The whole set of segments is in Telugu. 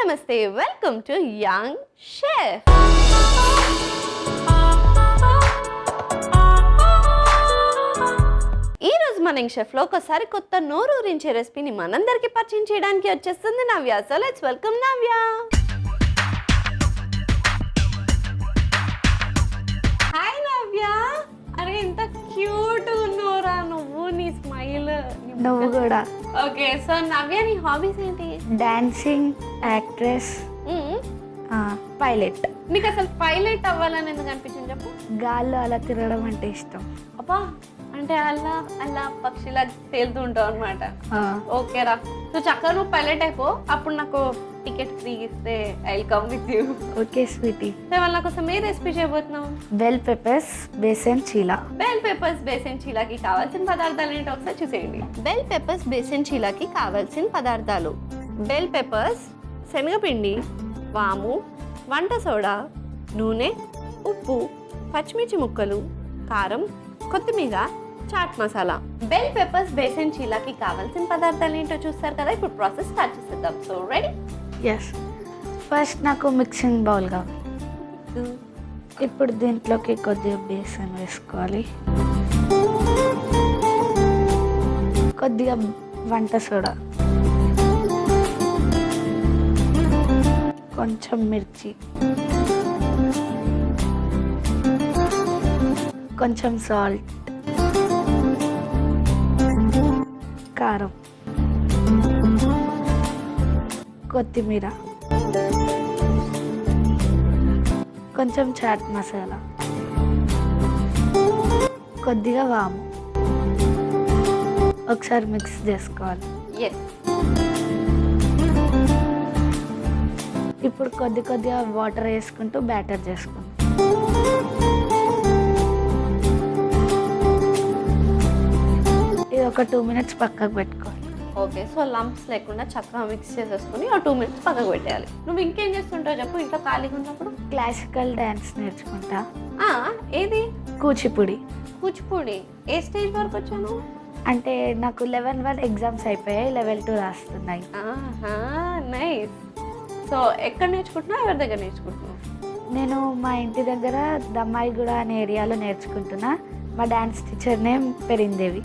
నమస్తే వెల్కమ్ టు యంగ్ షెఫ్. ఈ రోజు మన యంగ్ షెఫ్ లో ఒకసారి కొత్త నోరూరించే రెసిపీని మనందరికి పరిచయం చేయడానికి వచ్చేస్తుంది Navya. So let's welcome Navya. Hi Navya. అరే ఎంత క్యూట్ ఉన్నావురా నువ్వు, నీ స్మైల్. నువ్వు కూడా. ఓకే, సో నవ్య నీ హాబీస్ ఏంటి? Dancing, actress, pilot. నీకు అసలు పైలట్ అవ్వాలని ఎందుకు అనిపించింది చెప్పు? గాల్లో అలా తిరగడం అంటే ఇష్టం. అబ్బా, అంటే అలా అలా పక్షిలా తేలుతూ ఉంటావు అనమాట. ఓకేరా, నువ్వు చక్కగా నువ్వు పైలట్ అయిపో, అప్పుడు నాకు టికెట్ ఫ్రీ ఇస్తే I will come with you. Okay sweetie. వాళ్ళ కోసం ఏ రెసిపీ చేయబోతున్నావు? Bell peppers besan cheela. Bell peppers besan చీలాకి కావాల్సిన పదార్థాలు ఏంటో ఒకసారి చూసేయండి. బెల్ పెప్పర్స్ బేసన్ చీలాకి కావాల్సిన పదార్థాలు: బెల్ పెప్పర్స్, శనగపిండి, వాము, వంట సోడా, నూనె, ఉప్పు, పచ్చిమిర్చి ముక్కలు, కారం, కొత్తిమీర, చాట్ మసాలా. బెల్ పెప్పర్స్ బేసన్ చీలాకి కావాల్సిన పదార్థాలు ఏంటో చూస్తారు కదా. ఇప్పుడు ప్రాసెస్ స్టార్ట్ చేసేద్దాం. So ready? ఎస్. ఫస్ట్ నాకు మిక్సింగ్ బౌల్ కావాలి. ఇప్పుడు దీంట్లోకి కొద్దిగా బేసన్ వేసుకోవాలి, కొద్దిగా వంట సోడా, కొంచెం మిర్చి, కొంచెం సాల్ట్, కారం, కొత్తిమీర, కొంచెం చాట్ మసాలా, కొద్దిగా వాము. ఒకసారి మిక్స్ చేసుకోవాలి. ఇప్పుడు కొద్దిగా వాటర్ వేసుకుంటూ బ్యాటర్ చేసుకుంటాం. ఇది ఒక 2 minutes పక్కకు పెట్టుకోవాలి. ఓకే, సో లంప్స్ లేకుండా చక్కగా మిక్స్ చేసేసుకుని ఒక 2 minutes పక్కకు పెట్టేయాలి. నువ్వు ఇంకేం చేస్తుంటావు చెప్పు ఇంట్లో ఖాళీగా ఉన్నప్పుడు? క్లాసికల్ డ్యాన్స్ నేర్చుకుంటా. ఏది? కూచిపూడి. కూచిపూడి ఏ స్టేజ్ వరకు వచ్చాను? అంటే నాకు 11 ఎగ్జామ్స్ అయిపోయాయి, లెవెల్ 2 రాస్తున్నాయి. నైస్. సో ఎక్కడ నేర్చుకుంటున్నావు, ఎవరి దగ్గర నేర్చుకుంటున్నావు? నేను మా ఇంటి దగ్గర దమ్మాయిగూడ అనే ఏరియాలో నేర్చుకుంటున్నా. మా డాన్స్ టీచర్ నేమ్ పెరిందేవి.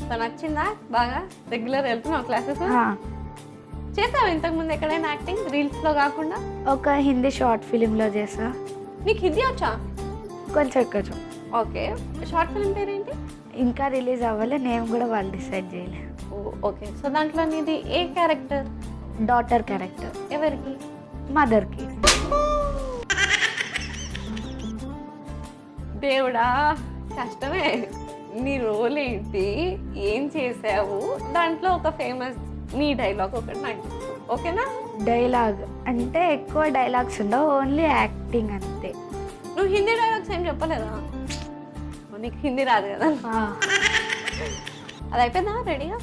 సో నచ్చిందా బాగా? రెగ్యులర్ వెళ్తున్నావు క్లాసెస్? చేసావా ఇంతకుముందు ఎక్కడైనా యాక్టింగ్, రీల్స్లో కాకుండా? ఒక హిందీ షార్ట్ ఫిలింలో చేసా. నీకు హిందీ వచ్చా? కొంచెం. ఓకే, షార్ట్ ఫిలిం పేరేంటి? ఇంకా రిలీజ్ అవ్వలే, నేను కూడా వాళ్ళు డిసైడ్ చేయలే. ఓకే, సో దాంట్లో నీది ఏ క్యారెక్టర్? Daughter character. ఎవరికి? మదర్కి. దేవుడా, కష్టమే. నీ రోల్ ఏంటి, ఏం చేసావు, దాంట్లో ఒక ఫేమస్ నీ డైలాగ్ ఒకటి నాకు, ఓకేనా? డైలాగ్ అంటే ఎక్కువ డైలాగ్స్ ఉండవు, ఓన్లీ యాక్టింగ్ అంతే. నువ్వు హిందీ డైలాగ్స్ ఏం చెప్పలేదా? నీకు హిందీ రాదు కదా. అది అయిపోయిందా రెడీగా?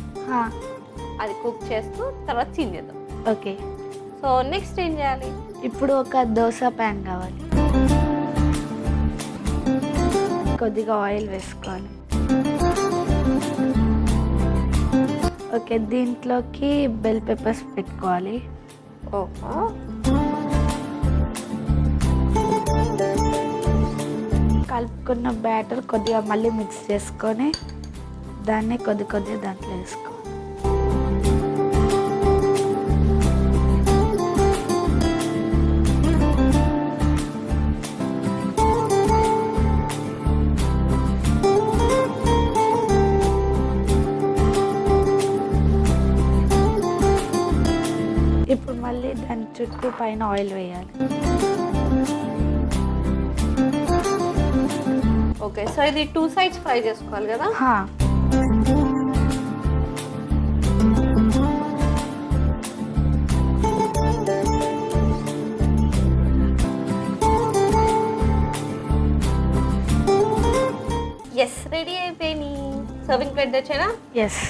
అది కుక్ చేస్తూ తర్వాత సీన్ చేద్దాం. ఓకే. సో నెక్స్ట్ ఏం చేయాలి? ఇప్పుడు ఒక దోశ ప్యాన్ కావాలి, కొద్దిగా ఆయిల్ వేసుకోవాలి. ఓకే, దీంట్లోకి బెల్ పెప్పర్స్ పెట్టుకోవాలి. ఓహో, కలుపుకున్న బ్యాటర్ కొద్దిగా మళ్ళీ మిక్స్ చేసుకొని దాన్ని కొద్దిగా దాంట్లో వేసుకోవాలి. ఇప్పుడు మళ్ళీ దాని చుట్టూ పైన ఆయిల్ వేయాలి. ఓకే, సో ఇది 2 sides ఫ్రై చేసుకోవాలి కదా? ఎస్, రెడీ అయిపోయినాయి. సర్వింగ్ ప్లేట్ తెచ్చానా? ఎస్.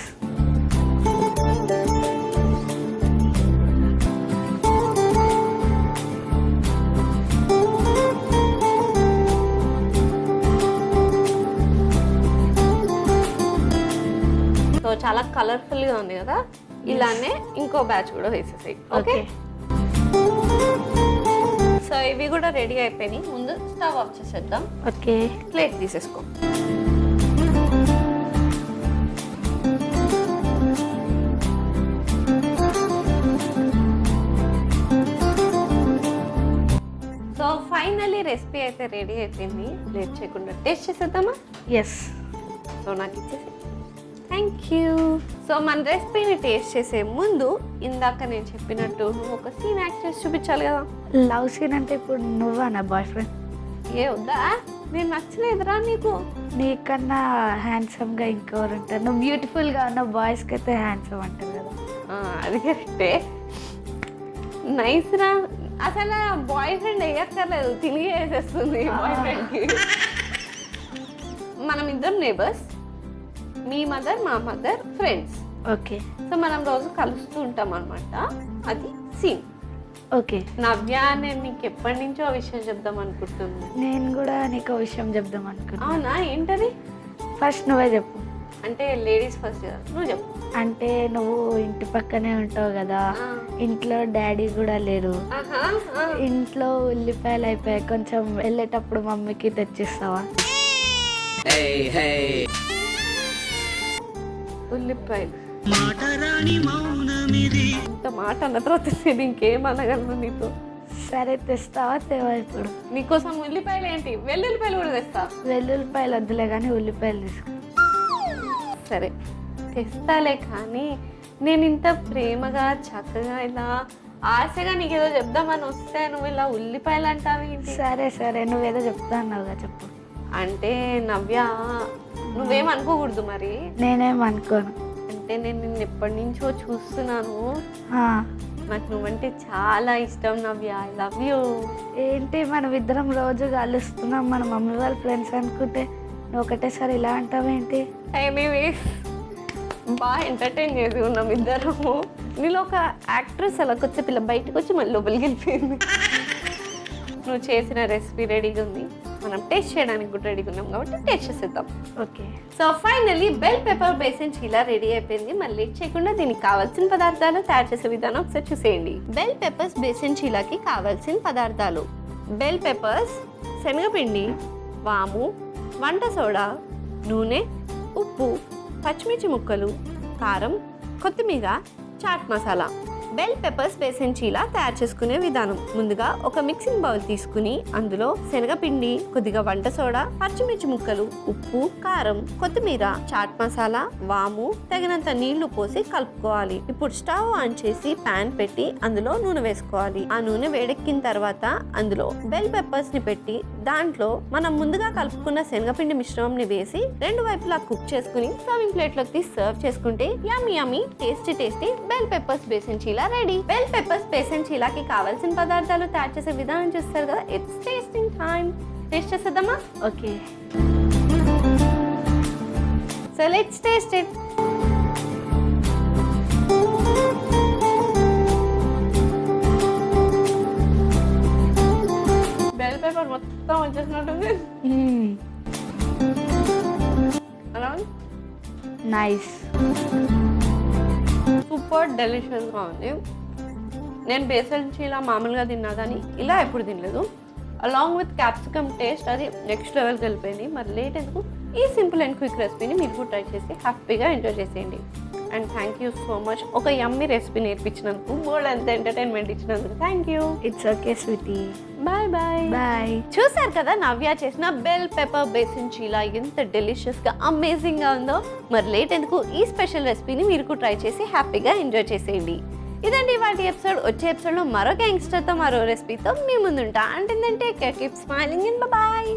చాలా కలర్ఫుల్గా ఉంది కదా. ఇలానే ఇంకో బ్యాచ్ కూడా వేసేసాయి. Okay, okay. సో ఇవి కూడా రెడీ అయిపోయినాయి. ముందు స్టవ్ ఆఫ్ చేసేద్దాం. ఓకే. ప్లేట్ తీసేసుకో. సో ఫైనల్లీ రెసిపీ అయితే రెడీ అయిపోయింది. లేట్ చేయకుండా టేస్ట్ చేసేద్దామా? ఎస్. సో నాకు ఇచ్చేసి థ్యాంక్ యూ. సో మన రెసిపీని టేస్ట్ చేసే ముందు ఇందాక నేను చెప్పినట్టు నువ్వు ఒక సీన్ యాక్ట్ చేసి చూపించాలి కదా. లవ్ సీన్ అంటే ఇప్పుడు నువ్వా నా బాయ్ ఫ్రెండ్? ఏ వద్దా, నేను నచ్చలేదురా నీకు? నీకన్నా హ్యాండ్సమ్గా ఇంకెవరు ఉంటారు? నువ్వు బ్యూటిఫుల్గా ఉన్న బాయ్స్కి అయితే హ్యాండ్సమ్ అంటారు కదా. అది కరెక్టే. నైస్ రా. అసలు బాయ్ ఫ్రెండ్ వేయక్కర్లేదు, తిరిగి వేసేస్తుంది బాయ్ ఫ్రెండ్కి. మనం ఇద్దరం నేబర్స్, మీ మదర్ మా మదర్ ఫ్రెండ్స్. ఓకే. సో మనం రోజు కలుస్తూ ఉంటాం అనమాట. అది సీన్. ఓకే. నవ్య, నేను నీకు ఎప్పటి నుంచో ఆ విషయం చెప్దాం అనుకుంటున్నాను. నేను కూడా నీకు విషయం చెప్దాం అనుకున్నా. అవునా, ఏంటది? ఫస్ట్ నువ్వే చెప్పు. అంటే లేడీస్ ఫస్ట్ కదా, నువ్వు చెప్పు. అంటే నువ్వు ఇంటి పక్కనే ఉంటావు కదా, ఇంట్లో డాడీ కూడా లేరు, ఇంట్లో ఉల్లిపాయలు అయిపోయాయి, కొంచెం వెళ్ళేటప్పుడు మమ్మీకి తెచ్చిస్తావా? ఉల్లిపాయలు ఇంత మాట అన్న తర్వాత నేను ఇంకేం అనగలను నీతో. సరే తెస్తావా? తేవా ఇప్పుడు? నీకోసం ఉల్లిపాయలు ఏంటి, వెల్లుల్లిపాయలు కూడా తెస్తా. వెల్లుల్లిపాయలు వద్దులే కానీ ఉల్లిపాయలు తీసుకో. సరే తెస్తాలే, కానీ నేను ఇంత ప్రేమగా చక్కగా ఇలా ఆశగా నీకేదో చెప్దామని వస్తే నువ్వు ఇలా ఉల్లిపాయలు అంటావు ఏంటి? సరే సరే, నువ్వేదో చెప్తా అన్నావుగా, చెప్పు. అంటే నవ్య, నువ్వేం అనుకోకూడదు మరి. నేనేం అనుకోను. అంటే నేను నిన్ను ఎప్పటి నుంచో చూస్తున్నాను. ఆ, నాకు నువ్వంటే చాలా ఇష్టం నవ్య. I love you. ఏంటి మనం ఇద్దరం రోజు కలుస్తున్నాం, మన మమ్మీ వాళ్ళ ఫ్రెండ్స్ అనుకుంటే నువ్వు ఒకటేసారి ఇలా అంటావేంటి? ఎనీవేస్, బాగా ఎంటర్టైన్ చేసి ఉన్నాం ఇద్దరము. నీలో ఒక యాక్ట్రెస్ అలా కొత్త పిల్ల బయటకు వచ్చి మళ్ళీ లోపలికి వెళ్ళిపోయింది. నువ్వు చేసిన రెసిపీ రెడీగా ఉంది, మనం టేస్ట్ చేయడానికి కూడా రెడీగా ఉన్నాం కాబట్టి టేస్ట్ చేసేద్దాం. Okay. So finally bell pepper besan cheela ready అయిపోయింది. మళ్ళీ లేట్ చేయకుండా దీనికి కావాల్సిన పదార్థాలు తయారు చేసే విధానం ఒకసారి చూసేయండి. బెల్ పెప్పర్స్ బేసిన్ చీలాకి కావాల్సిన పదార్థాలు: బెల్ పెప్పర్స్, శనగపిండి, వాము, వంట సోడా, నూనె, ఉప్పు, పచ్చిమిర్చి ముక్కలు, కారం, కొత్తిమీర, చాట్ మసాలా. బెల్ పెప్పర్స్ బేసిన్ చీలా తయారు చేసుకునే విధానం: ముందుగా ఒక మిక్సింగ్ బౌల్ తీసుకుని అందులో శనగపిండి, కొద్దిగా వంట సోడా, పచ్చిమిర్చి ముక్కలు, ఉప్పు, కారం, కొత్తిమీర, చాట్ మసాలా, వాము, తగినంత నీళ్లు పోసి కలుపుకోవాలి. ఇప్పుడు స్టవ్ ఆన్ చేసి పాన్ పెట్టి అందులో నూనె వేసుకోవాలి. ఆ నూనె వేడెక్కిన తర్వాత అందులో బెల్ పెప్పర్స్ ని పెట్టి దాంట్లో మనం ముందుగా కలుపుకున్న శనగపిండి మిశ్రమంని వేసి రెండు వైపులా కుక్ చేసుకుని సర్వింగ్ ప్లేట్ లోకి తీసి సర్వ్ చేసుకుంటే yummy yummy tasty tasty bell peppers besan cheela ready. Bell peppers besan చీలాకి కావాల్సిన పదార్థాలు తయారు చేసే విధానం చూస్తారు కదా. It's tasting time. టేస్ట్ చేసేద్దామా? Okay. So let's taste it. Bell pepper మొత్తం వచ్చేసినట్టుంది. నైస్. సూపర్ డెలిషియస్గా ఉంది. నేను బేసన్ చీలా మామూలుగా తిన్నా కానీ ఇలా ఎప్పుడు తినలేదు. అలాంగ్ విత్ క్యాప్సికమ్ టేస్ట్ అది నెక్స్ట్ లెవెల్కి వెళ్ళిపోయింది. మరి లేట్ ఎందుకు, ఈ సింపుల్ అండ్ క్విక్ రెసిపీని మీరు కూడా ట్రై చేసి హ్యాపీగా ఎంజాయ్ చేసేయండి. And thank you so much ఒక యమ్మీ రెసిపీ నేర్పించినందుకు, బోర్డ్ అంత ఎంటర్టైన్మెంట్ ఇచ్చినందుకు thank you. It's okay sweetie. Bye bye. Bye. చూసారు కదా నవ్య చేసిన బెల్ పెప్పర్ బేసిన్ చీలా ఎంత డెలిషియస్గా అమేజింగ్గా ఉందో. మరి లేట్ ఎందుకు, ఈ స్పెషల్ రెసిపీని మీరు కూడా ట్రై చేసి హ్యాపీగా ఎంజాయ్ చేసేయండి. ఇదండి వాటి ఎపిసోడ్. వచ్చే ఎపిసోడ్లో మరో గ్యాంగ్స్టర్తో మరో రెసిపీతో మీ ముందుంటా. అంటే కీప్ స్మైలింగ్ అండ్ బాయ్.